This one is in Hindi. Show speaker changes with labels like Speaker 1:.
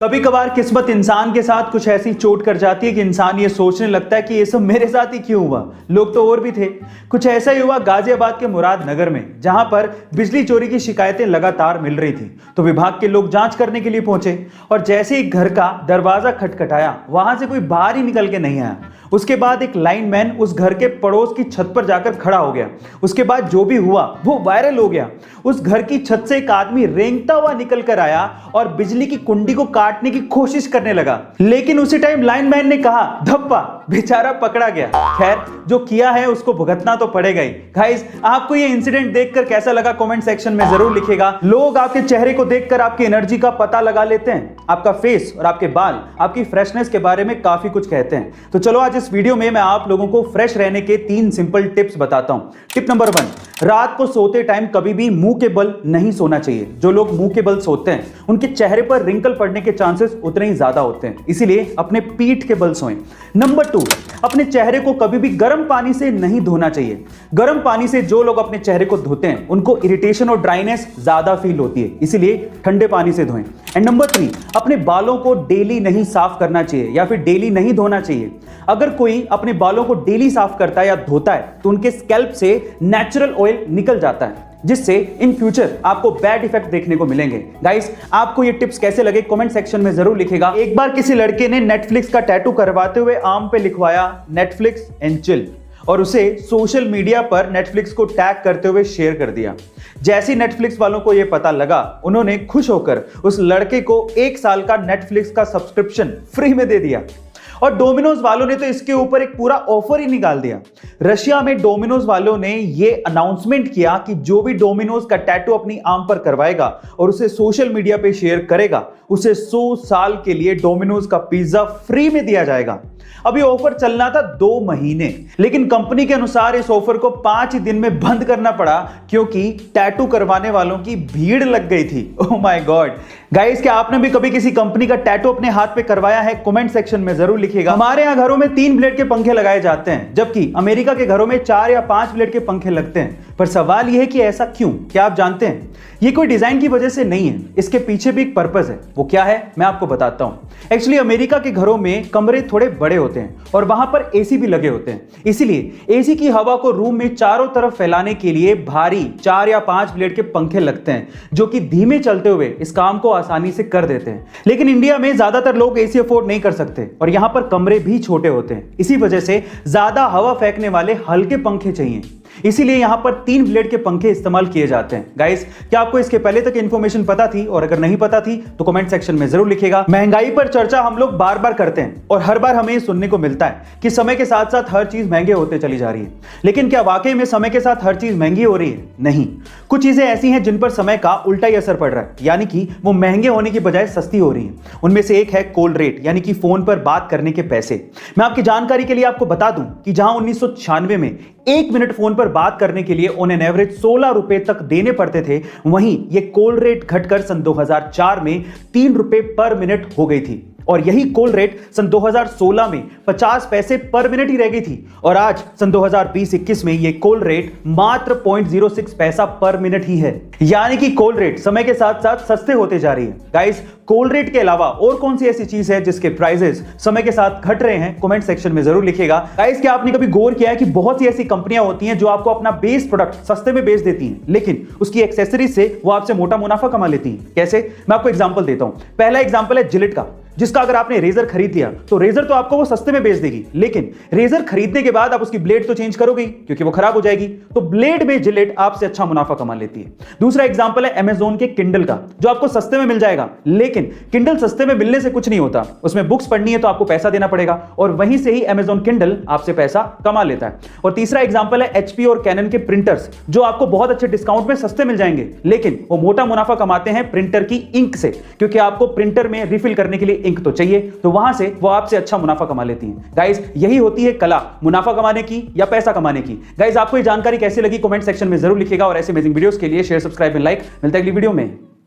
Speaker 1: कभी कभार किस्मत इंसान के साथ कुछ ऐसी चोट कर जाती है कि इंसान ये सोचने लगता है कि ये सब मेरे साथ ही क्यों हुआ, लोग तो और भी थे। कुछ ऐसा ही हुआ गाजियाबाद के मुराद नगर में, जहां पर बिजली चोरी की शिकायतें लगातार मिल रही थी। तो विभाग के लोग जांच करने के लिए पहुंचे और जैसे ही घर का दरवाजा खटखटाया, वहां से कोई बाहर ही निकल के नहीं आया। उसके बाद एक लाइनमैन उस घर के पड़ोस की छत पर जाकर खड़ा हो गया। उसके बाद जो भी हुआ वो वायरल हो गया। उस घर की छत से एक आदमी रेंगता हुआ निकल कर आया और बिजली की कुंडी को काटने की कोशिश करने लगा, लेकिन उसी टाइम लाइनमैन ने कहा धप्पा, बेचारा पकड़ा गया। खैर, जो किया है उसको भुगतना तो पड़ेगा ही। गाइस, आपको ये इंसिडेंट देखकर कैसा लगा कमेंट सेक्शन में जरूर लिखिएगा। लोग आपके चेहरे को देखकर आपकी एनर्जी का पता लगा लेते हैं। आपका फेस और आपके बाल आपकी फ्रेशनेस के बारे में काफी कुछ कहते हैं। तो चलो आज इस वीडियो में मैं आप लोगों को फ्रेश रहने के 3 सिंपल टिप्स बताता हूं। टिप नंबर 1, रात को सोते टाइम कभी भी मुंह के बल नहीं सोना चाहिए। जो लोग मुंह के बल सोते हैं उनके चेहरे पर रिंकल पड़ने के चांसेस उतने ही ज्यादा होते हैं, इसीलिए अपने पीठ के बल सोएं। नंबर 2, अपने चेहरे को कभी भी गर्म पानी से नहीं धोना चाहिए। गर्म पानी से जो लोग अपने चेहरे को धोते हैं उनको इरिटेशन और ड्राइनेस ज्यादा फील होती है, इसीलिए ठंडे पानी से धोएं। एंड नंबर 3, अपने बालों को डेली नहीं साफ करना चाहिए या फिर डेली नहीं धोना चाहिए। अगर कोई अपने बालों को डेली साफ करता है या धोता है तो उनके स्कैल्प से नेचुरल ऑयल निकल जाता है, जिससे इन फ्यूचर आपको बैड इफेक्ट देखने को मिलेंगे। गाइस, आपको ये टिप्स कैसे लगे कमेंट सेक्शन में जरूर लिखिएगा। एक बार किसी लड़के ने नेटफ्लिक्स का टैटू करवाते हुए आर्म पे लिखवाया नेटफ्लिक्स एंड चिल और उसे सोशल मीडिया पर नेटफ्लिक्स को टैग करते हुए शेयर कर दिया। जैसे नेटफ्लिक्स वालों को यह पता लगा, उन्होंने खुश होकर उस लड़के को 1 साल का नेटफ्लिक्स का सब्सक्रिप्शन फ्री में दे दिया। और डोमिनोज वालों ने तो इसके ऊपर एक पूरा ऑफर ही निकाल दिया। रशिया में डोमिनोज वालों ने यह अनाउंसमेंट किया कि जो भी डोमिनोज का टैटू अपनी आर्म पर करवाएगा और उसे सोशल मीडिया पे शेयर करेगा, उसे 100 साल के लिए डोमिनोज का पिज्जा फ्री में दिया जाएगा। अभी ऑफर चलना था 2 महीने, लेकिन कंपनी के अनुसार इस ऑफर को 5 दिन में बंद करना पड़ा क्योंकि टैटू करवाने वालों की भीड़ लग गई थी। Oh my God. गाइस, क्या आपने भी कभी किसी कंपनी का टैटू अपने हाथ पे करवाया है? कमेंट सेक्शन में जरूर लिखिएगा। हमारे यहाँ घरों में 3 ब्लेड के पंखे लगाए जाते हैं, जबकि अमेरिका के घरों में 4 या 5 ब्लेड के पंखे लगते हैं। पर सवाल यह है कि ऐसा क्यों? क्या आप जानते हैं? ये कोई डिजाइन की वजह से नहीं है, इसके पीछे भी एक पर्पस है। वो क्या है मैं आपको बताता हूं। एक्चुअली अमेरिका के घरों में कमरे थोड़े बड़े होते हैं और वहां पर एसी भी लगे होते हैं, इसीलिए एसी की हवा को रूम में चारों तरफ फैलाने के लिए भारी 4 या 5 ब्लेड के पंखे लगते हैं, जो कि धीमे चलते हुए इस काम को आसानी से कर देते हैं। लेकिन इंडिया में ज्यादातर लोग एसी अफोर्ड नहीं कर सकते और यहां पर कमरे भी छोटे होते हैं, इसी वजह से ज्यादा हवा फेंकने वाले हल्के पंखे चाहिए, इसीलिए यहां पर 3 ब्लेड के पंखे इस्तेमाल किए जाते हैं। गाइस, क्या आपको इसके पहले तक इंफॉर्मेशन पता थी? और अगर नहीं पता थी तो कमेंट सेक्शन में जरूर लिखिएगा। महंगाई पर चर्चा हम लोग बार बार करते हैं और हर बार हमें सुनने को मिलता है कि समय के साथ साथ हर चीज महंगे होते चली जा रही है। लेकिन क्या वाकई में समय के साथ हर चीज महंगी हो रही है? नहीं, कुछ चीजें ऐसी हैं जिन पर समय का उल्टा ही असर पड़ रहा है, यानी कि वो महंगे होने की बजाय सस्ती हो रही है। उनमें से एक है कॉल रेट, यानी कि फोन पर बात करने के पैसे। मैं आपकी जानकारी के लिए आपको बता दूं कि जहां 1996 में 1 मिनट फोन पर बात करने के लिए ऑन एन एवरेज 16 रुपए तक देने पड़ते थे, वहीं यह कॉल रेट घटकर सन 2004 में 3 रुपए पर मिनट हो गई थी। और यही कॉल रेट सन 2016 में 50 पैसे पर मिनट ही रह गई थी और आज सन 2020-21 में यह कॉल रेट मात्र 0.06 पैसा पर मिनट ही है। यानी कि कॉल रेट समय के साथ साथ सस्ते होते जा रही है। गाइस, कॉल रेट के अलावा और कौन सी ऐसी चीज है जिसके प्राइसेस समय के साथ घट रहे हैं? कमेंट सेक्शन में जरूर लिखिएगा। गाइस, क्या आपने कभी गौर किया है कि बहुत सी ऐसी कंपनियां होती हैं जो आपको अपना बेस प्रोडक्ट सस्ते में बेच देती हैं, लेकिन उसकी एक्सेसरीज से वो आपसे मोटा मुनाफा कमा लेती हैं? कैसे? मैं आपको एग्जांपल देता हूं। पहला एग्जांपल है जिलेट का, जिसका अगर आपने रेजर खरीद लिया तो रेजर तो आपको वो सस्ते में बेच देगी, लेकिन रेजर खरीदने के बाद आप उसकी ब्लेड तो चेंज करोगे क्योंकि वो खराब हो जाएगी, तो ब्लेड में जिलेट आपसे अच्छा मुनाफा कमा लेती है। दूसरा एग्जांपल है अमेज़न के किंडल का, जो आपको सस्ते में मिल जाएगा, लेकिन किंडल सस्ते में मिलने से कुछ नहीं होता, उसमें बुक्स पढ़नी है तो आपको पैसा देना पड़ेगा और वहीं से ही अमेज़न किंडल आपसे पैसा कमा लेता है। और तीसरा एग्जांपल है एचपी और कैनन के प्रिंटर्स, जो आपको बहुत अच्छे डिस्काउंट में सस्ते मिल जाएंगे, लेकिन वो मोटा मुनाफा कमाते हैं प्रिंटर की इंक से, क्योंकि आपको प्रिंटर में रिफिल करने के लिए इंक तो चाहिए, तो वहां से वो आपसे अच्छा मुनाफा कमा लेती हैं। गाइस, यही होती है कला मुनाफा कमाने की या पैसा कमाने की। गाइस, आपको ये जानकारी कैसी लगी कमेंट सेक्शन में जरूर लिखिएगा और ऐसे अमेजिंग वीडियोस के लिए शेयर, सब्सक्राइब एंड लाइक। मिलता है अगली वीडियो में।